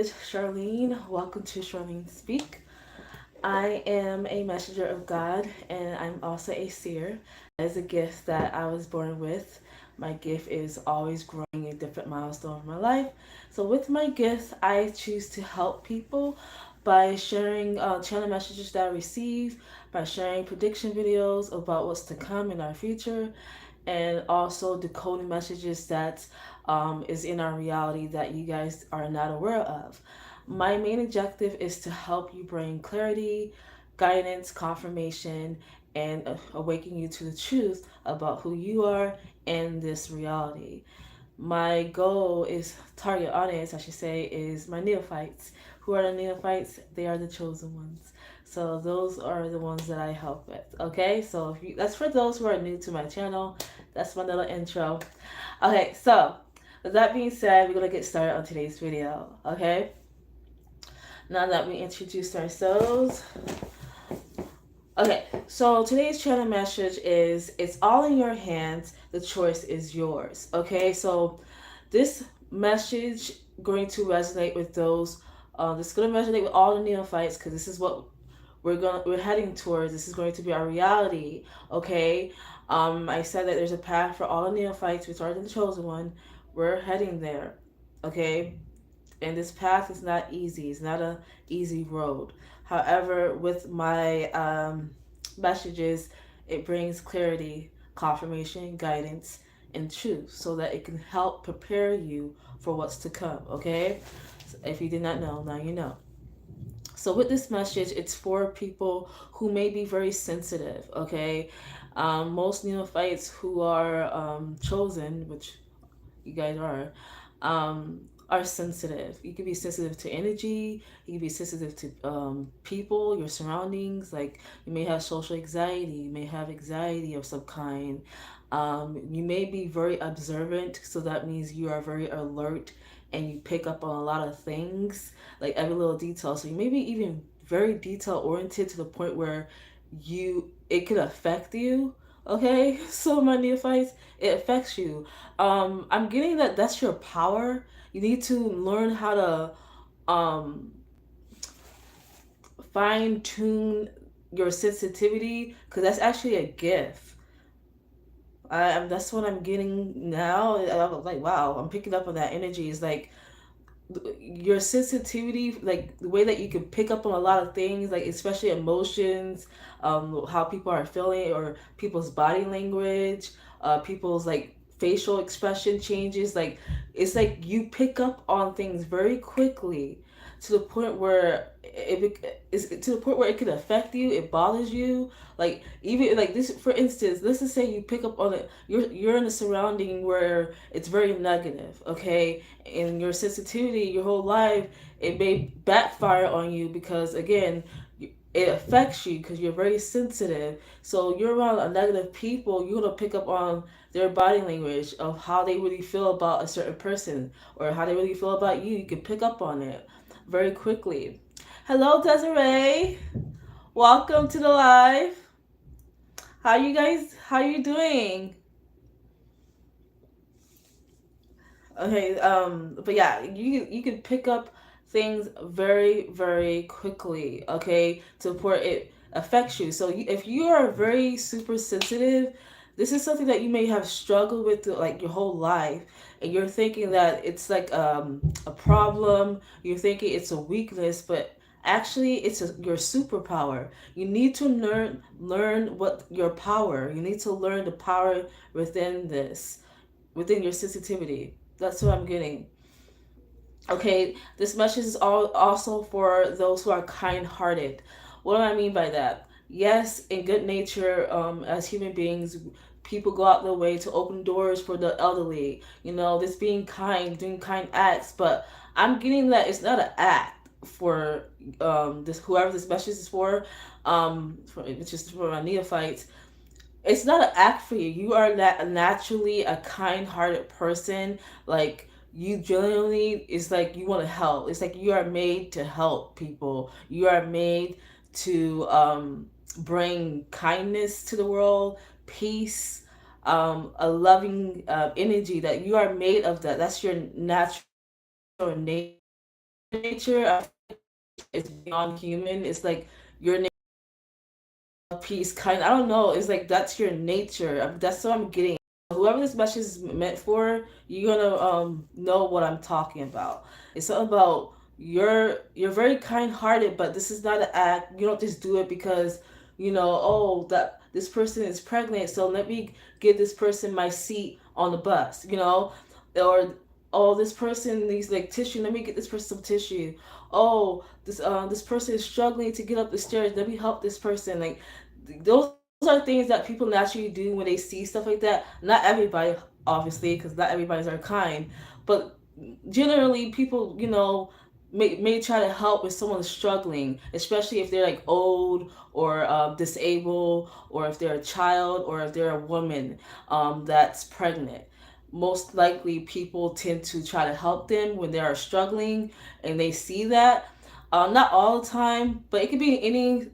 is Charlene. Welcome to Charlene Speak. I am a messenger of God and I'm also a seer. That is a gift that I was born with. My gift is always growing a different milestone in my life. So, with my gift, I choose to help people by sharing channel messages that I receive, by sharing prediction videos about what's to come in our future, and also decoding messages that is in our reality that you guys are not aware of. My main objective is to help you bring clarity, guidance, confirmation, and awaken you to the truth about who you are in this reality. My goal is target audience, I should say, is my neophytes. Who are the neophytes? They are the chosen ones. So those are the ones that I help with. Okay, so if you, that's for those who are new to my channel. That's my little intro. Okay, so with that being said, we're gonna get started on today's video. Okay, now that we introduced ourselves. Okay, so today's channel message is it's all in your hands. The choice is yours. Okay, so this message going to resonate with those. This is going to resonate with all the neophytes because this is what we're heading towards. This is going to be our reality. Okay, I said that there's a path for all the neophytes, which are the chosen one. We're heading there. Okay, and this path is not easy. It's not a easy road. However, with my messages, it brings clarity, confirmation, guidance, and truth so that it can help prepare you for what's to come. Okay? So if you did not know, now you know. So with this message, it's for people who may be very sensitive. Okay? Most neophytes who are chosen, which you guys are sensitive. You can be sensitive to energy. You can be sensitive to people, your surroundings. Like you may have social anxiety. You may have anxiety of some kind. You may be very observant, so that means you are very alert and you pick up on a lot of things, like every little detail. So you may be even very detail oriented to the point where it could affect you. Okay, so my neophytes, it affects you. I'm getting that that's your power. You need to learn how to fine tune your sensitivity because that's actually a gift. That's what I'm getting now. I was like, wow, I'm picking up on that energy. Is like your sensitivity, like the way that you can pick up on a lot of things, like especially emotions, how people are feeling, or people's body language, people's like facial expression changes. Like it's like you pick up on things very quickly to the point where is to the point where it could affect you. It bothers you. Like even like this, for instance, let's just say you pick up on it. You're in a surrounding where it's very negative. Okay, and your sensitivity, your whole life, it may backfire on you because again, it affects you because you're very sensitive. So you're around a negative people, you're gonna pick up on their body language of how they really feel about a certain person or how they really feel about you. You can pick up on it very quickly. Hello, Desiree. Welcome to the live. How you guys? How you doing? Okay. But yeah, you can pick up things very quickly. Okay, to where it affects you. So if you are very super sensitive, this is something that you may have struggled with like your whole life, and you're thinking that it's like a problem. You're thinking it's a weakness, but actually your superpower. You need to learn what your power. You need to learn the power within this, within your sensitivity. That's what I'm getting. Okay, this message is also for those who are kind-hearted. What do I mean by that? Yes, in good nature, as human beings, people go out their way to open doors for the elderly. You know, this being kind, doing kind acts. But I'm getting that it's not an act for this whoever this message is for, which is for my neophytes. It's not an act for you. You are naturally a kind-hearted person. Like you genuinely, it's like you want to help. It's like you are made to help people. You are made to bring kindness to the world, peace, a loving energy. That you are made of that. That's your natural nature. nature is beyond human. It's like your peace kind. I don't know. It's like that's your nature. That's what I'm getting. Whoever this message is meant for, you're gonna know what I'm talking about. It's something about you're very kind hearted, but this is not an act. You don't just do it because oh, that this person is pregnant, so let me give this person my seat on the bus, or oh, this person needs like tissue, let me get this person some tissue. Oh, this person is struggling to get up the stairs, let me help this person. Like those are things that people naturally do when they see stuff like that. Not everybody, obviously, because not everybody's are kind, but generally people, may try to help if someone's struggling, especially if they're like old or disabled, or if they're a child, or if they're a woman that's pregnant. Most likely, people tend to try to help them when they are struggling, and they see that. Not all the time, but it could be in any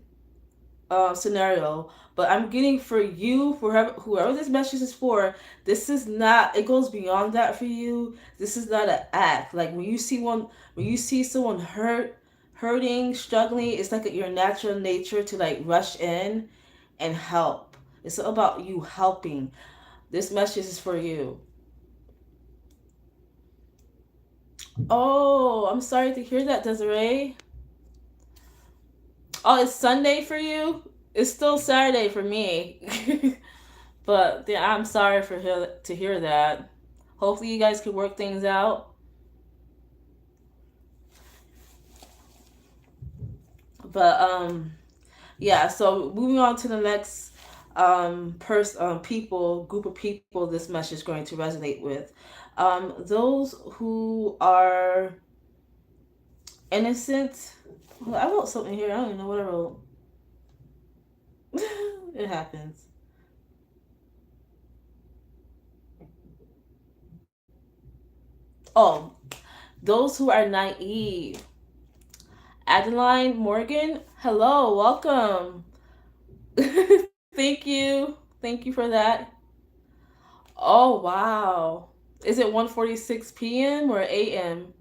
scenario. But I'm getting for you, for whoever this message is for, this is not, it goes beyond that for you. This is not an act. Like when you see someone hurting, struggling, it's like your natural nature to like rush in and help. It's about you helping. This message is for you. Oh, I'm sorry to hear that, Desiree. Oh, it's Sunday for you? It's still Saturday for me. But yeah, I'm sorry to hear that. Hopefully, you guys can work things out. But yeah. So moving on to the next group of people, this message is going to resonate with. Those who are innocent. Well, I wrote something here. I don't even know what I wrote. It happens. Oh, those who are naive. Adeline Morgan, hello, welcome. Thank you. Thank you for that. Oh, wow. Is it 1:46 p.m. or a.m.?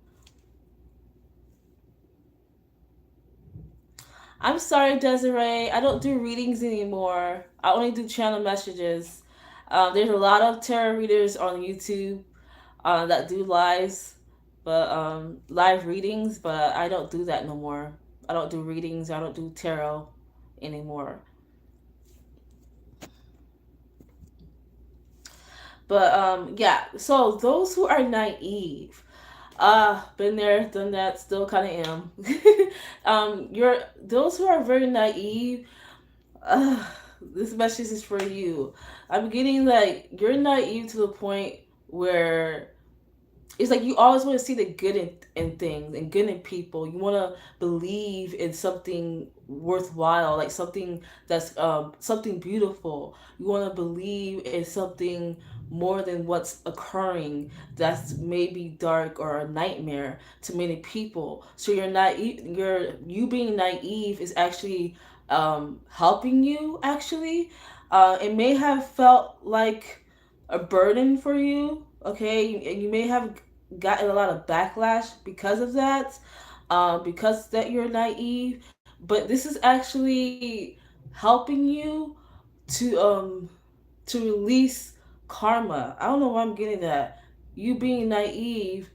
I'm sorry, Desiree. I don't do readings anymore. I only do channel messages. There's a lot of tarot readers on YouTube that do live readings, but I don't do that no more. I don't do readings. I don't do tarot anymore. But yeah. So those who are naive, been there, done that. Still kind of am. You're those who are very naive. Uh, this message is for you. I'm getting like you're naive to the point where it's like you always want to see the good in things and good in people. You want to believe in something worthwhile, like something that's something beautiful. You want to believe in something more than what's occurring that's maybe dark or a nightmare to many people. So you're naive. You being naive is actually helping you. Actually, it may have felt like a burden for you. Okay, and you may have gotten a lot of backlash because of that, because that you're naive. But this is actually helping you to release karma. I don't know why I'm getting that. You being naive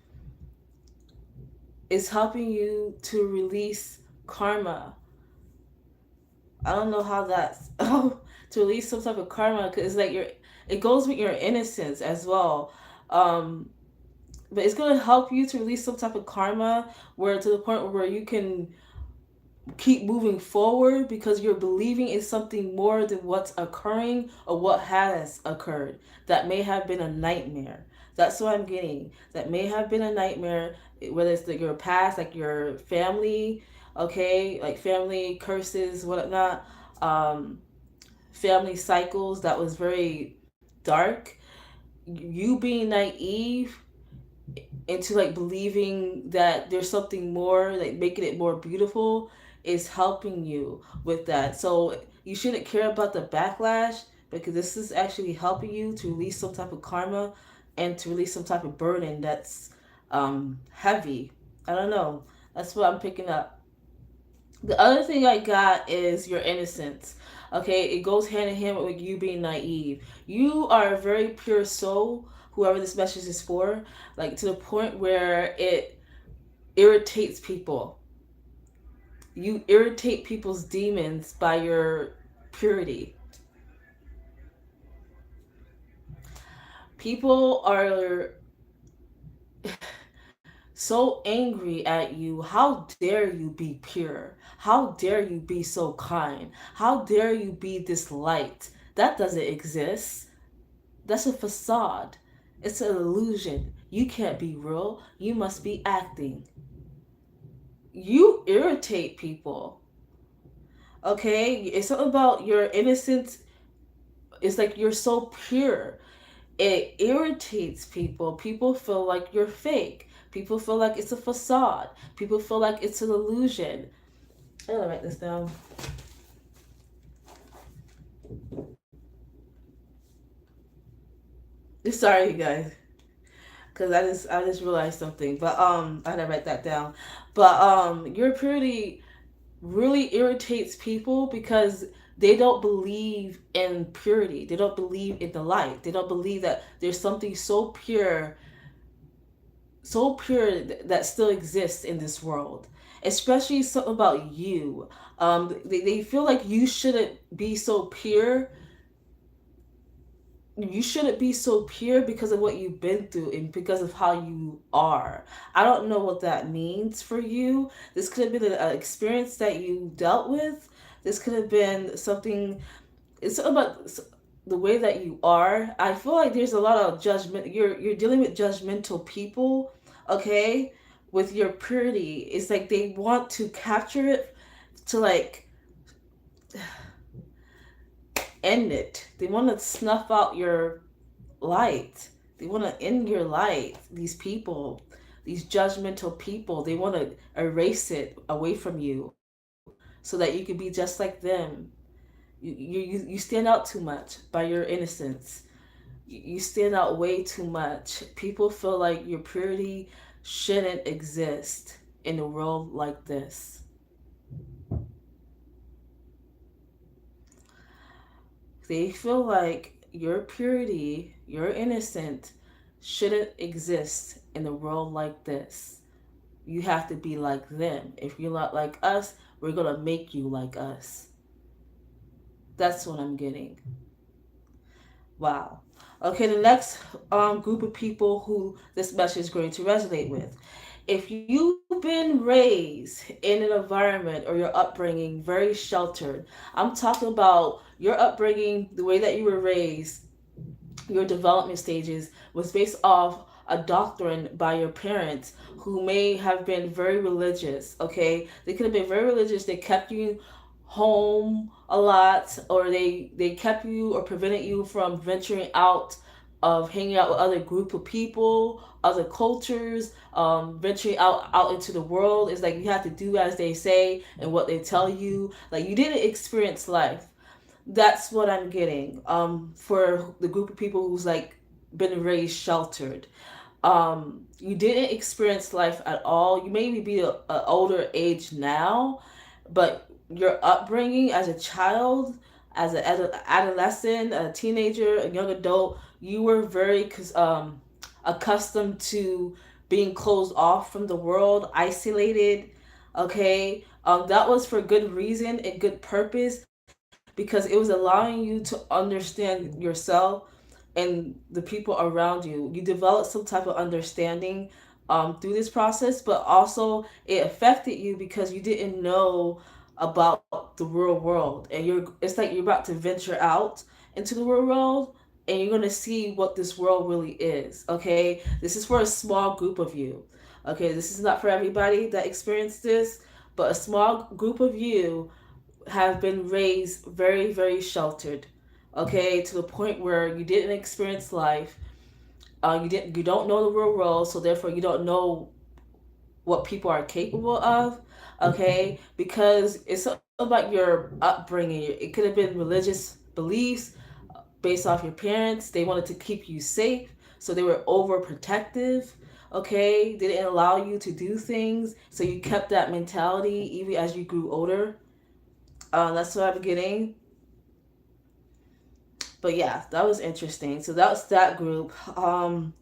is helping you to release karma. I don't know how that's to release some type of karma because it's like it goes with your innocence as well. Um, but it's gonna help you to release some type of karma where to the point where you can keep moving forward because you're believing in something more than what's occurring or what has occurred that may have been a nightmare. That's what I'm getting. That may have been a nightmare, whether it's like your past, like your family, okay, like family curses, whatnot, um, family cycles that was very dark. You being naive into like believing that there's something more, like making it more beautiful, is helping you with that. So you shouldn't care about the backlash because this is actually helping you to release some type of karma and to release some type of burden that's heavy. I don't know. That's what I'm picking up. The other thing I got is your innocence. Okay, it goes hand in hand with you being naive. You are a very pure soul, whoever this message is for, like to the point where it irritates people. You irritate people's demons by your purity. People are so angry at you. How dare you be pure? How dare you be so kind? How dare you be this light? That doesn't exist. That's a facade. It's an illusion. You can't be real. You must be acting. You irritate people. Okay? It's something about your innocence. It's like you're so pure. It irritates people. People feel like you're fake. People feel like it's a facade. People feel like it's an illusion. I'm gonna write this down. Sorry, you guys, because I just realized something. But I had to write that down. But your purity really irritates people because they don't believe in purity. They don't believe in the light. They don't believe that there's something so pure that still exists in this world. Especially something about you. They feel like you shouldn't be so pure because of what you've been through and because of how you are. I don't know what that means for you. This could have been an experience that you dealt with. This could have been something. It's about the way that you are. I feel like there's a lot of judgment. You're dealing with judgmental people, okay? With your purity, it's like they want to capture it to like end it. They want to snuff out your light. They want to end your light. These people, these judgmental people, they want to erase it away from you so that you can be just like them. You stand out too much by your innocence. You stand out way too much. People feel like your purity shouldn't exist in a world like this. They feel like your purity, your innocence, shouldn't exist in a world like this. You have to be like them. If you're not like us, we're gonna make you like us. That's what I'm getting. Wow. Okay, the next group of people who this message is going to resonate with. If you've been raised in an environment or your upbringing very sheltered, I'm talking about your upbringing, the way that you were raised, your development stages was based off a doctrine by your parents who may have been very religious, okay? They could have been very religious. They kept you home a lot, or they kept you or prevented you from venturing out of hanging out with other group of people, other cultures, venturing out into the world. It's like you have to do as they say and what they tell you. Like you didn't experience life. That's what I'm getting. For the group of people who's like been raised sheltered. You didn't experience life at all. You maybe be a older age now, but your upbringing as a child, as an adolescent, a teenager, a young adult, you were very accustomed to being closed off from the world, isolated. Okay, that was for good reason and good purpose because it was allowing you to understand yourself and the people around you. You developed some type of understanding through this process, but also it affected you because you didn't know about the real world, and it's like you're about to venture out into the real world, and you're gonna see what this world really is. Okay, this is for a small group of you. Okay, this is not for everybody that experienced this, but a small group of you have been raised very, very sheltered, okay, to the point where you didn't experience life. You don't know the real world, so therefore you don't know what people are capable of, okay, because it's about your upbringing. It could have been religious beliefs based off your parents. They wanted to keep you safe, so they were overprotective. Okay, they didn't allow you to do things, so you kept that mentality even as you grew older. That's what I'm getting. But yeah, that was interesting. So that was that group. And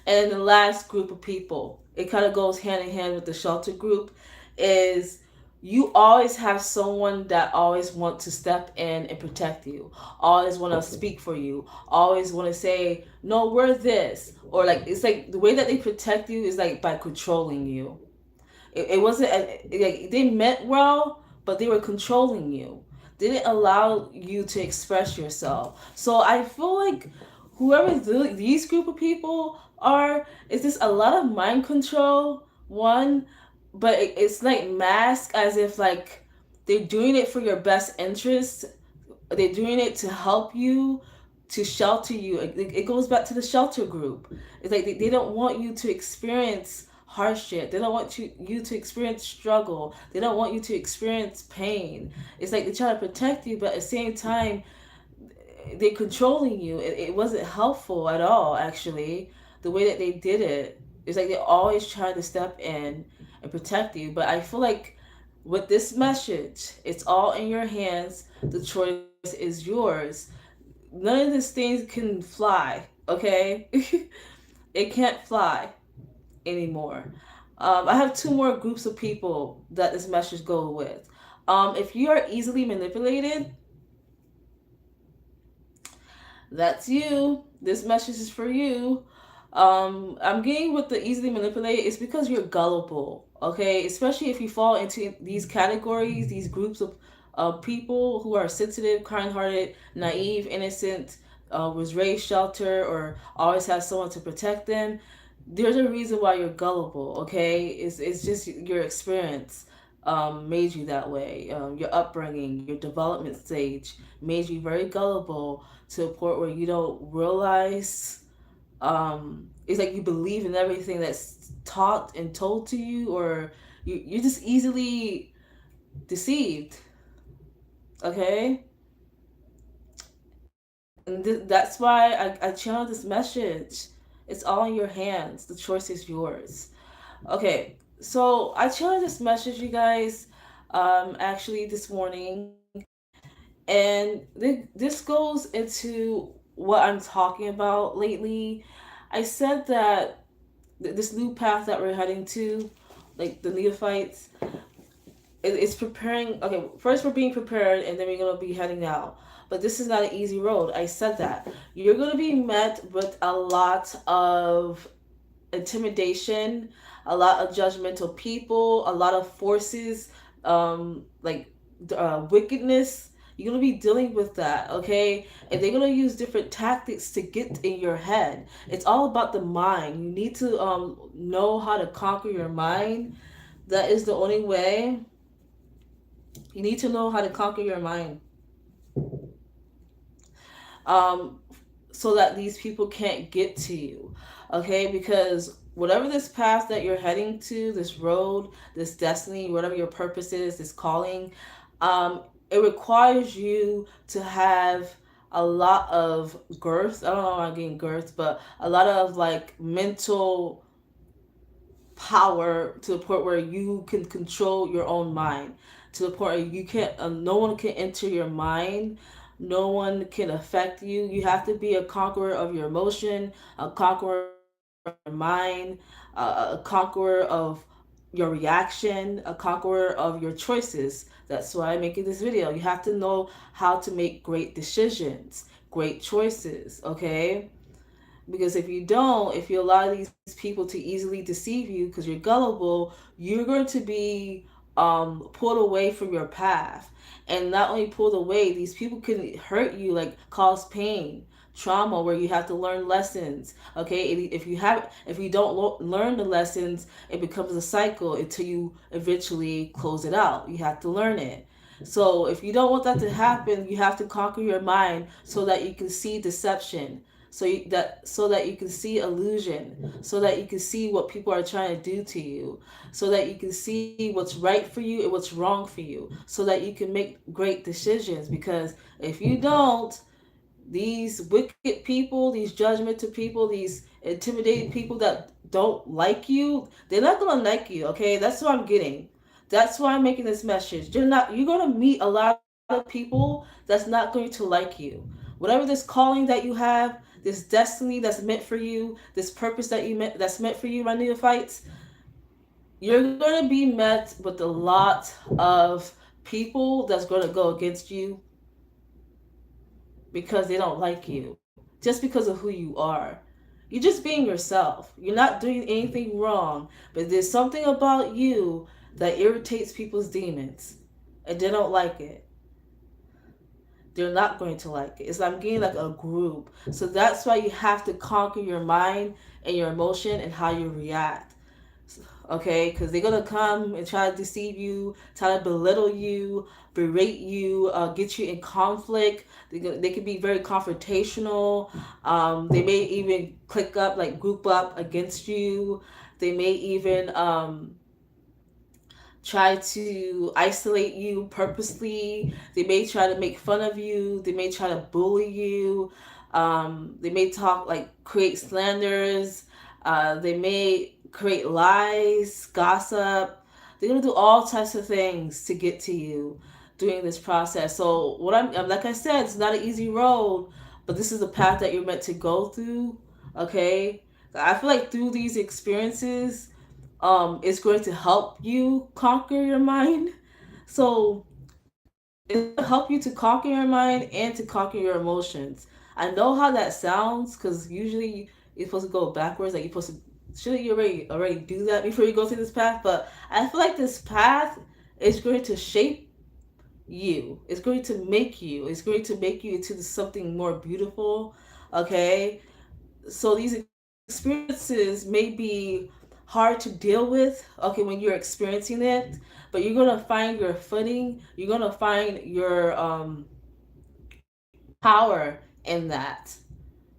the last group of people, it kind of goes hand in hand with the shelter group, is you always have someone that always want to step in and protect you, always want to speak for you, always want to say, no, we're this. Or like, it's like the way that they protect you is like by controlling you. It wasn't like they meant well, but they were controlling you. They didn't allow you to express yourself. So I feel like whoever these group of people are, is just a lot of mind control. One, but it's like masked as if like they're doing it for your best interest. They're doing it to help you, to shelter you. It goes back to the shelter group. It's like they don't want you to experience hardship. They don't want you to experience struggle. They don't want you to experience pain. It's like they try to protect you, but at the same time, they're controlling you. It wasn't helpful at all, actually, the way that they did it. It's like they always try to step in and protect you. But I feel like with this message, it's all in your hands. The choice is yours. None of these things can fly, okay? It can't fly anymore. I have two more groups of people that this message goes with. If you are easily manipulated, that's you. This message is for you. I'm getting with the easily manipulated. It's because you're gullible, okay? Especially if you fall into these categories, these groups of people who are sensitive, kind-hearted, naive, innocent, was raised shelter, or always have someone to protect them. There's a reason why you're gullible, okay? It's just your experience made you that way. Your upbringing, your development stage made you very gullible to a point where you don't realize. It's like you believe in everything that's taught and told to you, or you're just easily deceived. Okay, and that's why I channel this message. It's all in your hands. The choice is yours. Okay, so I channeled this message, you guys, actually this morning, and this goes into what I'm talking about lately. I said that this new path that we're heading to, like the neophytes, it's preparing. Okay, first we're being prepared, and then we're gonna be heading out. But this is not an easy road. I said that you're gonna be met with a lot of intimidation, a lot of judgmental people, a lot of forces, like wickedness. You're gonna be dealing with that, okay? And they're gonna use different tactics to get in your head. It's all about the mind. You need to know how to conquer your mind. That is the only way. You need to know how to conquer your mind. Um, so that these people can't get to you, okay? Because whatever this path that you're heading to, this road, this destiny, whatever your purpose is, this calling, it requires you to have a lot of girth. I don't know why I'm getting girth, but a lot of like mental power to the point where you can control your own mind, to the point where you can't no one can enter your mind, no one can affect you. You have to be a conqueror of your emotion, a conqueror of your mind, a conqueror of your reaction, a conqueror of your choices. That's why I'm making this video. You have to know how to make great decisions, great choices, okay? Because if you don't, if you allow these people to easily deceive you because you're gullible, you're going to be pulled away from your path. And not only pulled away, these people can hurt you, like cause pain, trauma, where you have to learn lessons. Okay, if you don't learn the lessons, it becomes a cycle until you eventually close it out. You have to learn it. So if you don't want that to happen, you have to conquer your mind so that you can see deception, so that you can see illusion, so that you can see what people are trying to do to you, so that you can see what's right for you and what's wrong for you, so that you can make great decisions. Because if you don't, these wicked people, these judgmental people, these intimidating people that don't like you, they're not gonna like you. Okay, that's what I'm getting. That's why I'm making this message. You're gonna meet a lot of people that's not going to like you. Whatever this calling that you have, this destiny that's meant for you, this purpose that's meant for you, my neophytes, you're gonna be met with a lot of people that's gonna go against you because they don't like you, just because of who you are. You're just being yourself. You're not doing anything wrong, but there's something about you that irritates people's demons, and they don't like it. They're not going to like it. It's like I'm getting like a group. So that's why you have to conquer your mind and your emotion and how you react. Okay, because they're gonna come and try to deceive you, try to belittle you, berate you, get you in conflict. They can be very confrontational. They may even click up, like group up against you. They may even try to isolate you purposely. They may try to make fun of you. They may try to bully you. They may talk like create slanders. They may create lies, gossip. They're gonna do all types of things to get to you during this process. So what I'm like I said, it's not an easy road, but this is the path that you're meant to go through. Okay, I feel like through these experiences, is going to help you conquer your mind. So it's going to help you to conquer your mind and to conquer your emotions. I know how that sounds because usually you're supposed to go backwards. Like you're supposed to, should you already do that before you go through this path? But I feel like this path is going to shape you. It's going to make you. It's going to make you into something more beautiful. Okay, so these experiences may be hard to deal with, okay, when you're experiencing it, but you're gonna find your footing. You're gonna find your power in that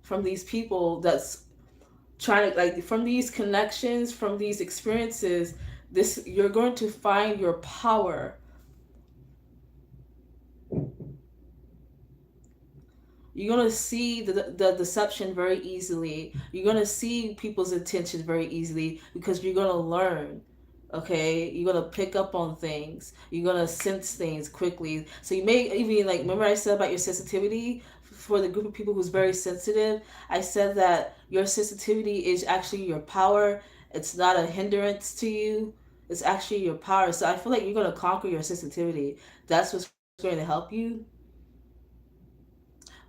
from these people that's trying to, like, from these connections, from these experiences. This, you're going to find your power. You're gonna see the deception very easily. You're gonna see people's intentions very easily because you're gonna learn. Okay, you're gonna pick up on things. You're gonna sense things quickly. So you may even, like, remember I said about your sensitivity for the group of people who's very sensitive. I said that your sensitivity is actually your power. It's not a hindrance to you. It's actually your power. So I feel like you're gonna conquer your sensitivity. That's what's going to help you.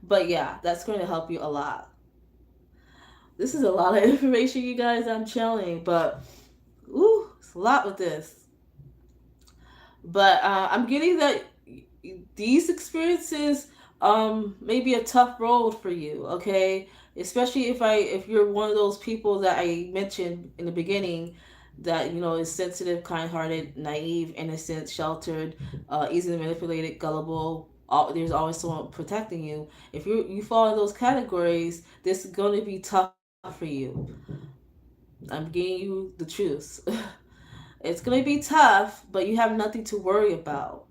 But yeah, that's going to help you a lot. This is a lot of information, you guys. I'm channeling, but ooh, it's a lot with this. But I'm getting that these experiences may be a tough road for you. Okay, especially if you're one of those people that I mentioned in the beginning, that is sensitive, kind-hearted, naive, innocent, sheltered, easily manipulated, gullible. There's always someone protecting you. If you fall in those categories, this is going to be tough for you. I'm giving you the truth. It's going to be tough, but you have nothing to worry about.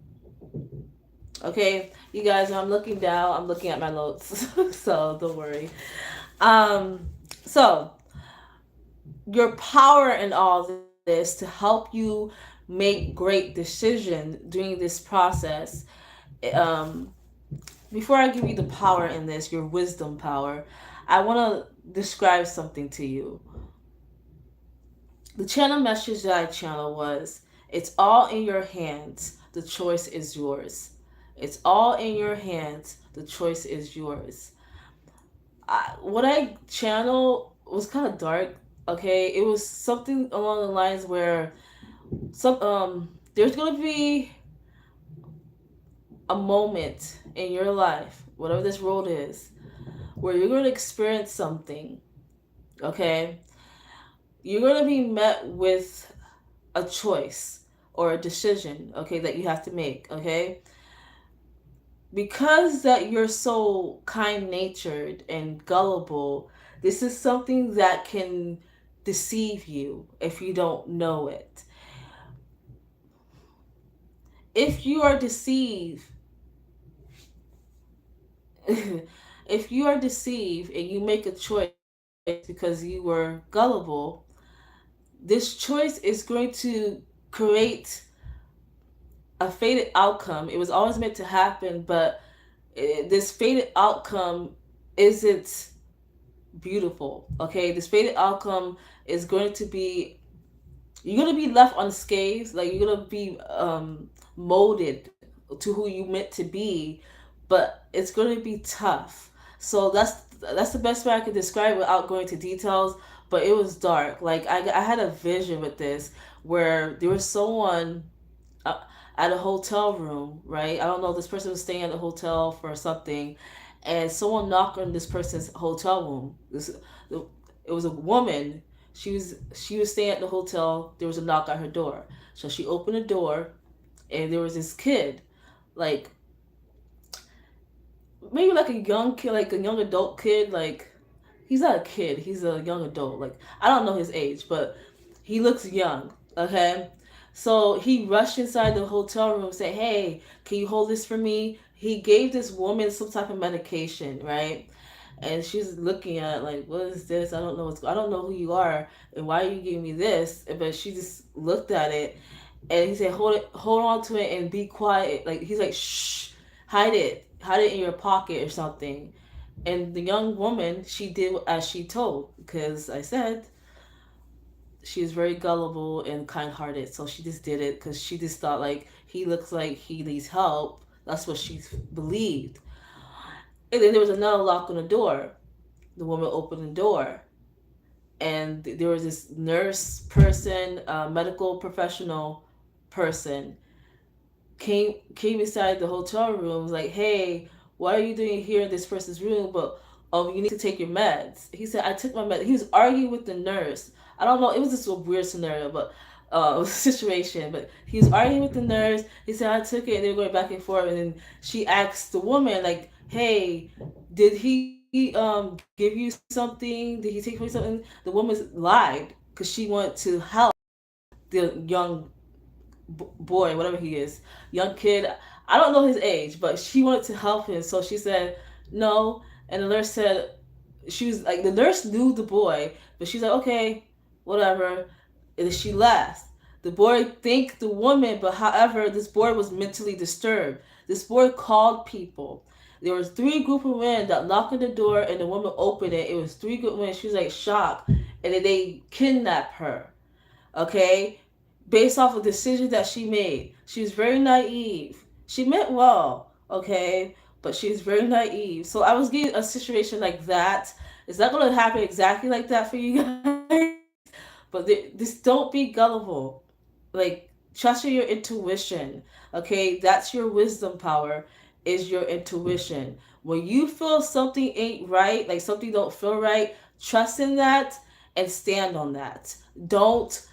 Okay, you guys, I'm looking down. I'm looking at my notes, so don't worry. Um, so your power in all this to help you make great decisions during this process. Um, Before I give you the power in this, your wisdom power, I want to describe something to you. The channel message that I channel was, it's all in your hands. The choice is yours. It's all in your hands. The choice is yours. What I channel was kind of dark. Okay, it was something along the lines where there's gonna be a moment in your life, whatever this road is, where you're gonna experience something. Okay, you're gonna be met with a choice or a decision. Okay, that you have to make. Okay, because that you're so kind natured and gullible, this is something that can deceive you if you don't know it. If you are deceived, if if you are deceived and you make a choice because you were gullible, this choice is going to create a fated outcome. It was always meant to happen, but this fated outcome isn't beautiful. Okay, this fated outcome is going to be, you're gonna be left unscathed. Like you're gonna be molded to who you meant to be, but it's gonna be tough. So that's the best way I could describe it without going to details. But it was dark. Like I had a vision with this where there was someone uh, at a hotel room, right? I don't know. This person was staying at the hotel for something, and someone knocked on this person's hotel room. It was a woman. She was staying at the hotel. There was a knock at her door, so she opened the door, and there was this kid, like maybe like a young kid, like a young adult kid. Like he's not a kid. He's a young adult. Like I don't know his age, but he looks young. Okay. So he rushed inside the hotel room, said, "Hey, can you hold this for me?" He gave this woman some type of medication, right? And she's looking at it like, "What is this? I don't know I don't know who you are, and why are you giving me this?" But she just looked at it, and he said, hold on to it, and be quiet." Like he's like, "Shh, hide it in your pocket or something." And the young woman, she did as she told, because I said she is very gullible and kind-hearted, so she just did it because she just thought like he looks like he needs help. That's what she believed. And then there was another lock on the door. The woman opened the door, and there was this nurse person, medical professional person, came inside the hotel room, was like, "Hey, what are you doing here in this person's room? But you need to take your meds." He said, "I took my meds." He was arguing with the nurse. I don't know. It was just a weird scenario, but it was a situation. But he was arguing with the nurse. He said, "I took it," and they were going back and forth. And then she asked the woman, like, "Hey, did he give you something? Did he take away something?" The woman lied because she wanted to help the young boy, whatever he is, young kid. I don't know his age, but she wanted to help him. So she said no, and the nurse said, she was like, the nurse knew the boy, but she's like, okay, whatever. And she left. The boy thanked the woman, but however, this boy was mentally disturbed. This boy called people. There was three group of men that knocked on the door, and the woman opened it. It was three group of men. She was like shocked, and then they kidnapped her. Okay, based off of decisions that she made. She was very naive. She meant well, okay, but she was very naive. So I was getting a situation like that. It's not going to happen exactly like that for you guys, but just don't be gullible. Like, trust your intuition, okay? That's your wisdom power, is your intuition. When you feel something ain't right, like something don't feel right, trust in that and stand on that. Don't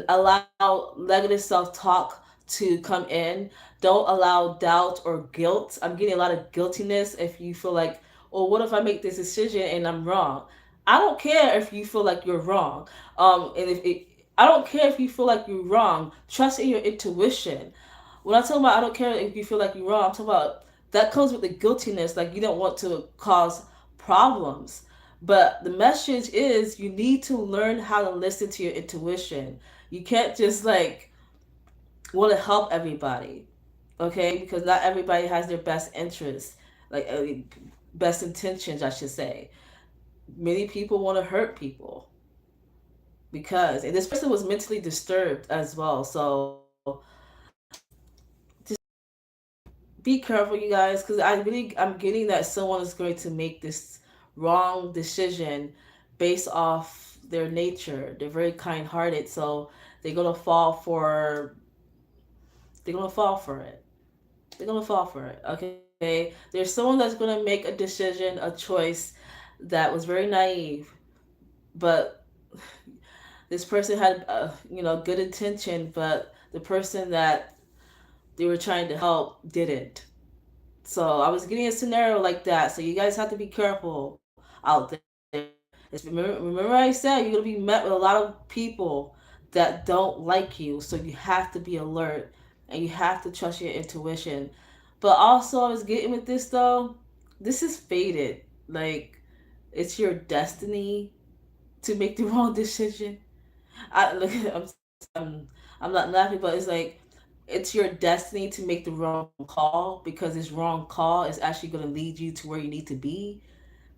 allow negative self-talk to come in. Don't allow doubt or guilt. I'm getting a lot of guiltiness if you feel like, oh, what if I make this decision and I'm wrong? I don't care if you feel like you're wrong. And if it, I don't care if you feel like you're wrong. Trust in your intuition. When I talk about I don't care if you feel like you're wrong, I'm talking about that comes with the guiltiness. Like you don't want to cause problems. But the message is you need to learn how to listen to your intuition. You can't just like want to help everybody, okay? Because not everybody has their best interests, like best intentions, I should say. Many people want to hurt people because, and this person was mentally disturbed as well. So be careful, you guys, because I'm getting that someone is going to make this wrong decision based off their nature. They're very kind-hearted, so they're gonna fall for they're gonna fall for it. They're gonna fall for it. Okay, there's someone that's gonna make a decision, a choice that was very naive, but this person had good intention, but the person that they were trying to help didn't. So I was getting a scenario like that. So you guys have to be careful out there. Remember I said you're gonna be met with a lot of people that don't like you. So you have to be alert and you have to trust your intuition. But also, I was getting with this though. this is fated. Like, it's your destiny to make the wrong decision. I look. I'm not laughing, but it's like it's your destiny to make the wrong call because this wrong call is actually going to lead you to where you need to be.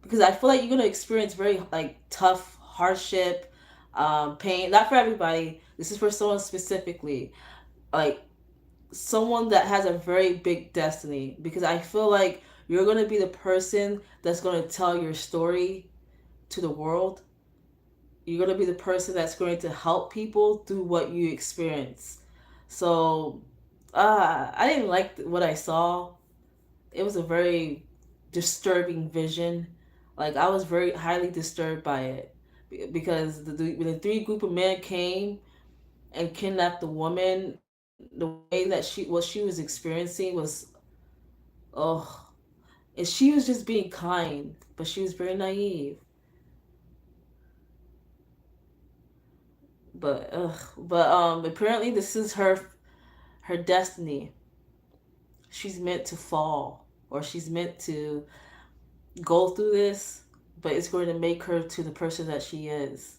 Because I feel like you're going to experience very like tough hardship, pain. Not for everybody. This is for someone specifically, like someone that has a very big destiny. Because I feel like you're going to be the person that's going to tell your story to the world. You're going to be the person that's going to help people through what you experience. So, I didn't like what I saw. It was a very disturbing vision. Like, I was very highly disturbed by it because when the three group of men came and kidnapped the woman, the way that what she was experiencing was, oh, and she was just being kind, but she was very naive. But apparently this is her destiny. She's meant to fall, or she's meant to go through this, but it's going to make her to the person that she is.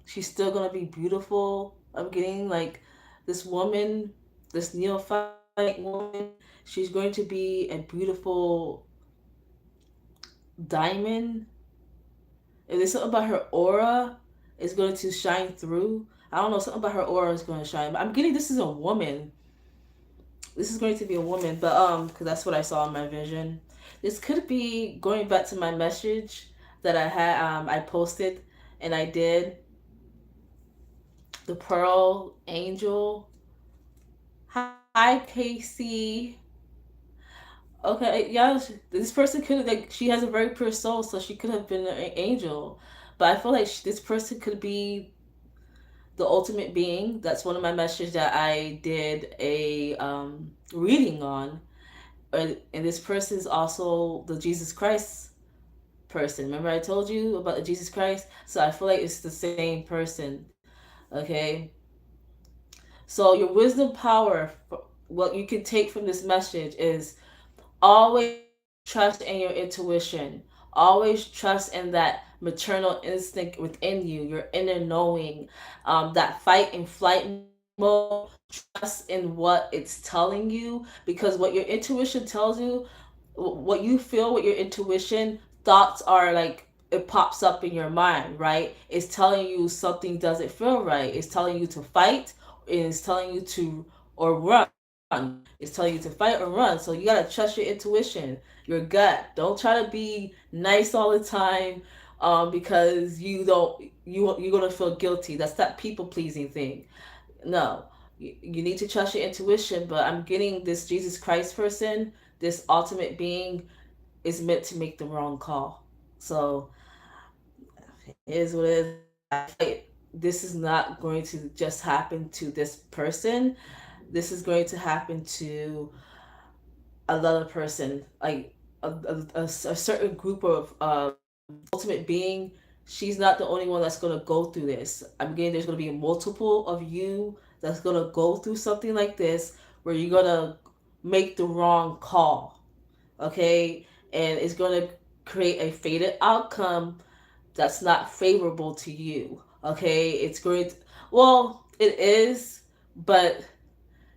She's still going to be beautiful. I'm getting like this woman, this neophyte woman, she's going to be a beautiful diamond. If there's something about her aura is going to shine through. I don't know, something about her aura is going to shine. But I'm getting this is a woman. This is going to be a woman, but because that's what I saw in my vision. This could be going back to my message that I had. I posted, and I did the Pearl Angel. Hi, Casey. Okay, yeah, this person could like she has a very pure soul, so she could have been an angel. But I feel like this person could be the ultimate being. That's one of my messages that I did a reading on. And this person is also the Jesus Christ person. Remember I told you about the Jesus Christ? So I feel like it's the same person. Okay? So your wisdom power, what you can take from this message is always trust in your intuition. Always trust in that maternal instinct within you, your inner knowing, that fight and flight mode. Trust in what it's telling you because what your intuition tells you, what you feel with your intuition, thoughts are like it pops up in your mind, right? It's telling you something doesn't feel right. It's telling you to fight. It's telling you to or run. It's telling you to fight or run. So you gotta trust your intuition, your gut. Don't try to be nice all the time, because you're gonna feel guilty. That's that people pleasing thing. No, you need to trust your intuition. But I'm getting this Jesus Christ person, this ultimate being, is meant to make the wrong call. So it is what it is. I feel like this is not going to just happen to this person. This is going to happen to another person, like a certain group of ultimate being. She's not the only one that's going to go through this. I'm getting there's going to be multiple of you that's going to go through something like this where you're going to make the wrong call. Okay? And it's going to create a fated outcome that's not favorable to you. Okay? It's going to, well, it is, but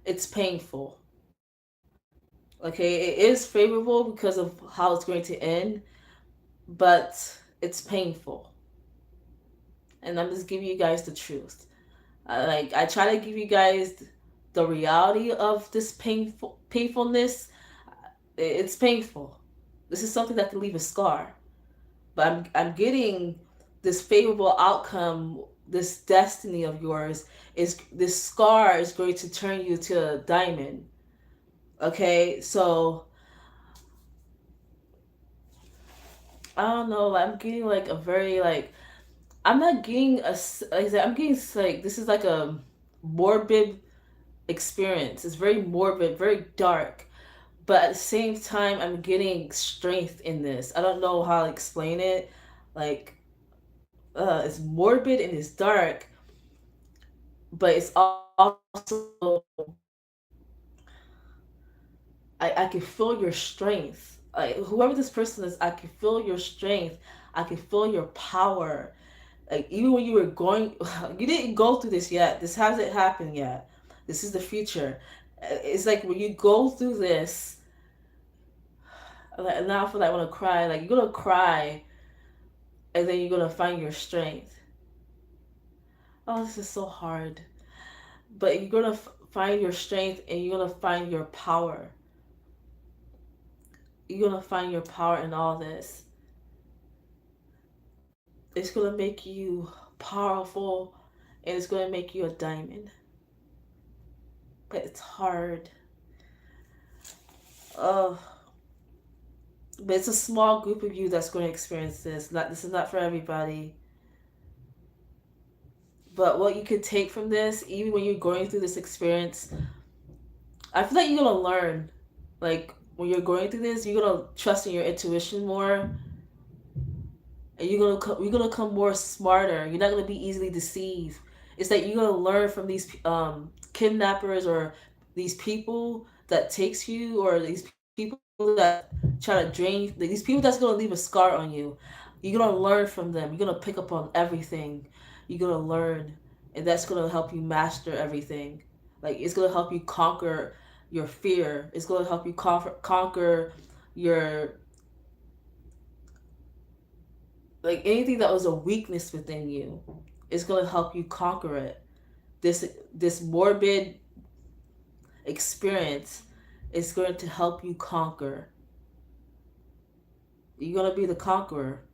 it's painful. Okay? It is favorable because of how it's going to end, but it's painful. And I'm just giving you guys the truth. Like I try to give you guys the reality of this painfulness. It's painful. This is something that can leave a scar. But I'm getting this favorable outcome. This destiny of yours is this scar is going to turn you to a diamond. Okay, so I don't know. Like, I'm getting like a very like I'm not getting a like I said, I'm getting like this is like a morbid experience. It's very morbid, very dark, but at the same time, I'm getting strength in this. I don't know how to explain it. Like, it's morbid and it's dark, but it's also I can feel your strength. Like whoever this person is, I can feel your strength. I can feel your power. Like even when you were going, you didn't go through this yet. This hasn't happened yet. This is the future. It's like when you go through this, like, now I feel like I want to cry. Like you're gonna cry, and then you're gonna find your strength. Oh, this is so hard. But you're gonna find your strength, and you're gonna find your power. You're gonna find your power in all this. It's gonna make you powerful, and it's gonna make you a diamond. But it's hard. Oh, but it's a small group of you that's going to experience this. Not this is not for everybody. But what you could take from this, even when you're going through this experience, I feel like you're gonna learn. Like when you're going through this, you're gonna trust in your intuition more, and you're gonna come more smarter. You're not gonna be easily deceived. It's like you're gonna learn from these kidnappers or these people that takes you, or these people that try to drain, these people that's gonna leave a scar on you. You're gonna learn from them. You're gonna pick up on everything. You're gonna learn, and that's gonna help you master everything. Like it's gonna help you conquer your fear. It's gonna help you conquer your, like anything that was a weakness within you. It's gonna help you conquer it. This morbid experience is going to help you conquer. You're gonna be the conqueror.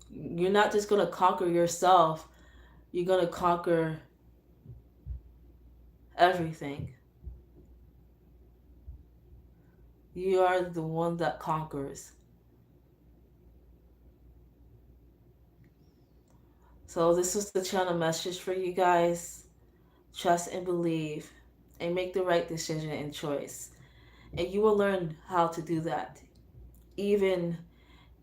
You're not just gonna conquer yourself. You're gonna conquer everything. You are the one that conquers. So this was the channel message for you guys. Trust and believe, and make the right decision and choice. And you will learn how to do that. Even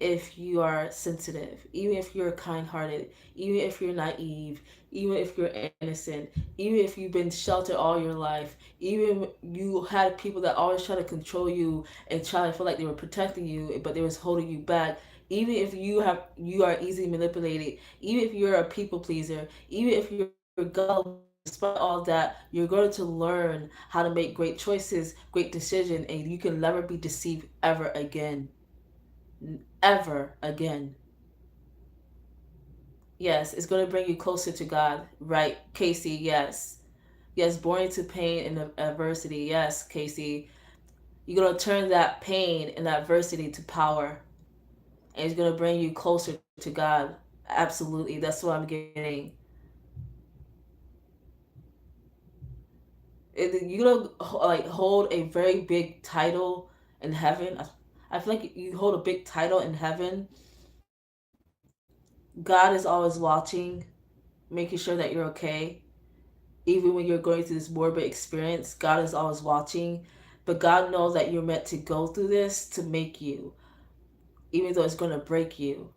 if you are sensitive, even if you're kind hearted, even if you're naive, even if you're innocent, even if you've been sheltered all your life, even you had people that always try to control you and try to feel like they were protecting you, but they was holding you back. Even if you are easily manipulated, even if you're a people pleaser, even if you're gullible, despite all that, you're going to learn how to make great choices, great decisions, and you can never be deceived ever again. Ever again. Yes, it's going to bring you closer to God. Right, Casey? Yes. Yes, born into pain and adversity. Yes, Casey. You're going to turn that pain and adversity to power. And it's going to bring you closer to God. Absolutely. That's what I'm getting. You're going to like hold a very big title in heaven. I feel like you hold a big title in heaven. God is always watching, making sure that you're okay. Even when you're going through this morbid experience, God is always watching. But God knows that you're meant to go through this to make you, even though it's going to break you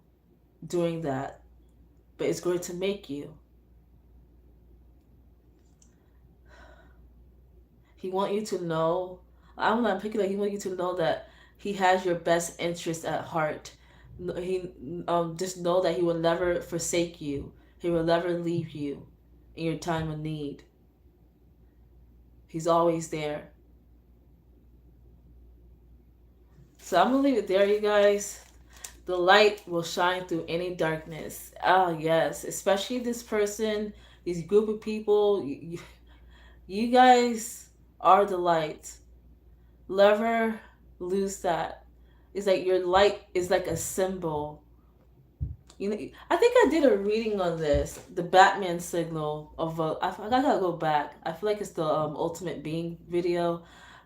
doing that. But it's going to make you. He wants you to know, I'm not picking like he wants you to know that he has your best interest at heart. He just know that he will never forsake you. He will never leave you in your time of need. He's always there. So I'm gonna leave it there, you guys. The light will shine through any darkness. Ah, yes, especially this person, these group of people. You guys are the light. Never lose that. It's like your light is like a symbol. You know, I think I did a reading on this, the Batman signal of a. I gotta go back. I feel like it's the Ultimate Being video,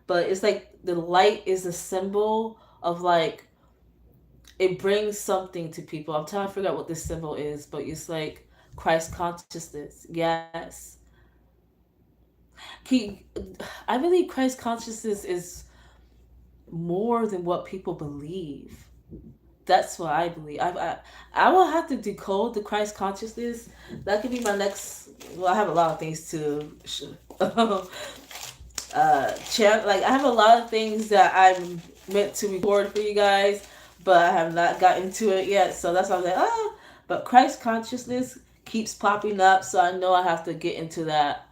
but it's like the light is a symbol of like it brings something to people. I'm trying to figure out what this symbol is, but it's like Christ consciousness. Yes. He, I believe Christ consciousness is more than what people believe. That's what I believe. I will have to decode the Christ consciousness. That could be my next. Well, I have a lot of things to like I have a lot of things that I'm meant to record for you guys, but I have not gotten to it yet. So that's why I was like, ah. But Christ consciousness keeps popping up, so I know I have to get into that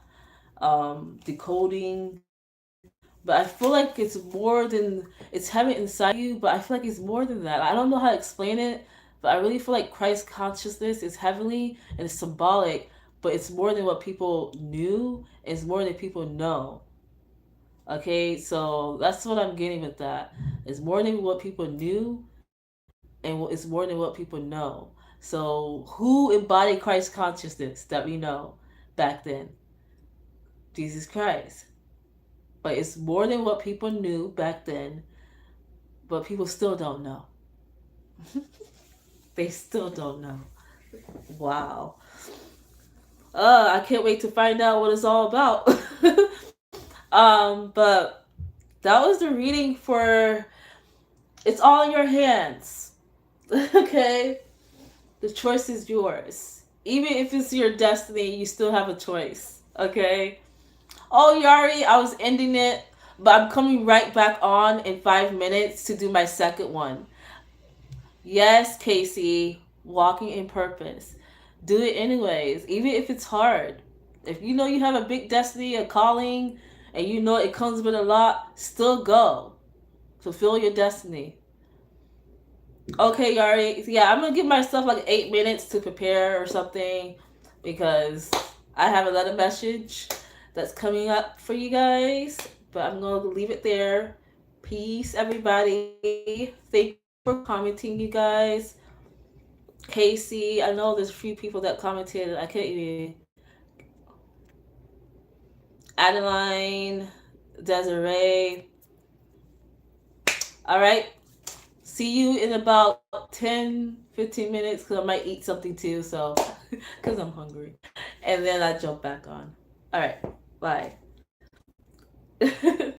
decoding. But I feel like it's more than it's having inside you. But I feel like it's more than that. I don't know how to explain it, but I really feel like Christ consciousness is heavenly and it's symbolic, but it's more than what people knew. It's more than people know. Okay, so that's what I'm getting with that. It's more than what people knew, and it's more than what people know. So, who embodied Christ consciousness that we know back then? Jesus Christ. But it's more than what people knew back then, but people still don't know. They still don't know. Wow. I can't wait to find out what it's all about. But that was the reading for It's All in Your Hands. Okay? The choice is yours. Even if it's your destiny, you still have a choice. Okay? Oh, Yari, I was ending it, but I'm coming right back on in 5 minutes to do my second one. Yes, Casey, walking in purpose. Do it anyways, even if it's hard. If you know you have a big destiny, a calling, and you know it comes with a lot, still go. Fulfill your destiny. Okay, Yari. Yeah, I'm gonna give myself like 8 minutes to prepare or something because I have another message that's coming up for you guys. But I'm gonna leave it there. Peace, everybody. Thank you for commenting, you guys. Casey, I know there's a few people that commented. I can't even. Adeline, Desiree. All right. See you in about 10, 15 minutes because I might eat something too. So, because I'm hungry. And then I jump back on. All right. Bye.